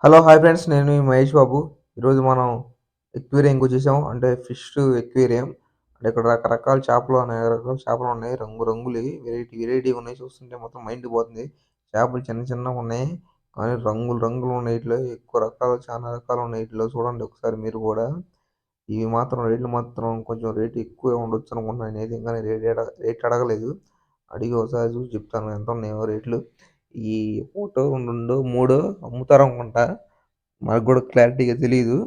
Hello! Hi friends. నేను మీ మహేష్ బాబు. ఈరోజు మనం ఎక్వేరియంకొచ్చేసాం. అంటే ఫిష్ ఎక్వేరియం. అంటే ఇక్కడ రకరకాల చేపలున్నాయి. రంగురంగులయి వెరైటీగున్నాయి. చూస్తుంటే మొత్తం మైండ్ పోతుంది. చేపలు చిన్న చిన్నగున్నాయి. కానీ రంగులు రంగులున్నాయి ఈటిలో. ఎక్కువ రకాలు చాలా రకాలున్నాయి ఈటిలో. చూడండి ఒకసారి మీరు గూడా. ఇవి మాత్రం రేట్లు మాత్రం కొంచెం రేట్ ఎక్కువే ఉండొచ్చనుకుంటున్నాను నేనైతే. ఇంకా రేట్ అడగలేదు. అడిగి ఒకసారి చూసి చెప్తాను ఎంతున్నాయో రేట్లు. ఈ ఒకటో, రెండో, మూడో అమ్ముతారనుకుంటా. మనకు గూడా క్లారిటీగా తెలీదు.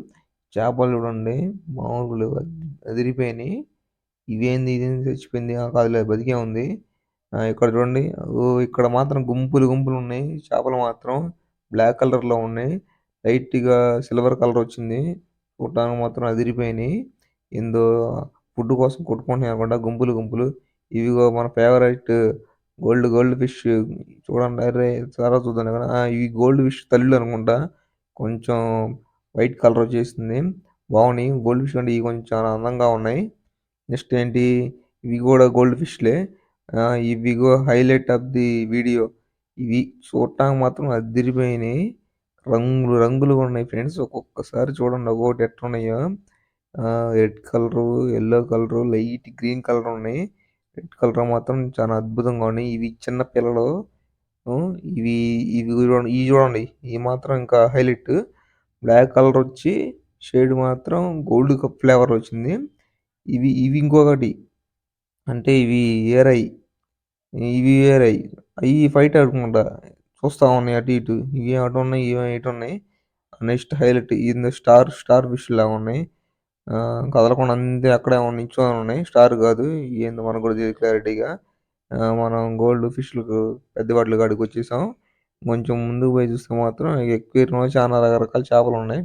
చేపలు చూడండి మామూలుగా లేవు. అదిరిపోయినాయి. ఇదేంది చచ్చిపోయింది. కాదులే బతికే ఉంది. ఇక్కడ చూడండి. ఇక్కడ మాత్రం గుంపులు గుంపులున్నాయి. చేపలు మాత్రం బ్లాక్ కలర్‌లో ఉన్నాయి. లైట్‌గా సిల్వర్ కలర్ వచ్చింది. చూడటానికి మాత్రం అదిరిపోయినాయి. ఏందో ఫుడ్ కోసం కొట్టుకుంటున్నాయి అనుకుంటా గుంపులు గుంపులు. ఇవిగో మన ఫేవరెట్ గోల్డ్ ఫిష్ చూడండి. అర్రే! తర్వాత చూద్దాం ఇక్కడ. ఇవి గోల్డ్ ఫిష్ తల్లులనుకుంటా. కొంచెం వైట్ కలర్ వచ్చేసింది. బాగున్నాయి. గోల్డ్ ఫిష్ కంటే ఇవి కొంచెం చాలా అందంగా ఉన్నాయి. నెక్స్ట్ ఏంటి ఇవి కూడా గోల్డ్ ఫిష్‌లే. ఇవిగో హైలైట్ ఆఫ్ ది వీడియో. ఇవి చూడటానికి మాత్రం అద్దిరిపోయినాయి. రంగులు రంగులుగా ఉన్నాయి ఫ్రెండ్స్. ఒక్కొక్కసారి చూడండి ఒక్కొక్కటి ఎట్టున్నాయో. Red colour, yellow colour, light green colour ఉన్నాయి. రెడ్ కలర్ మాత్రం చాలా అద్భుతంగా ఉన్నాయి. ఇవి చిన్న పిల్లలు. హ్మ్. ఇవి ఇవి చూడండి. ఇవి మాత్రం ఇంకా హైలైట్. బ్లాక్ కలర్ వచ్చి షేడ్ మాత్రం గోల్డ్ కప్ ఫ్లేవర్ వచ్చింది. ఇవి ఇంకొకటి. అంటే ఇవి ఏరయి. ఇవి వేరయి. అయి ఫైట్ ఆడుకుంటా. చూస్తా ఉన్నాయి అటు ఇటు. ఇవి అటున్నాయి, ఇవి ఇటున్నాయి. నెక్స్ట్ హైలైట్ ఏందో స్టార్ ఫిష్ లాగా ఉన్నాయి. కదలకుండా అంతే అక్కడే నించొని ఉన్నాయి. స్టార్ కాదు. ఏందో మనకు కూడా తెలీదు క్లారిటీగా. మనం గోల్డ్ ఫిష్‌లకు పెద్ద వాటి కాడికి వచ్చేసాం. కొంచెం ముందుకు పోయి చూస్తే మాత్రం ఎక్వేరియంలో చాలా రకరకాల చేపలున్నాయి.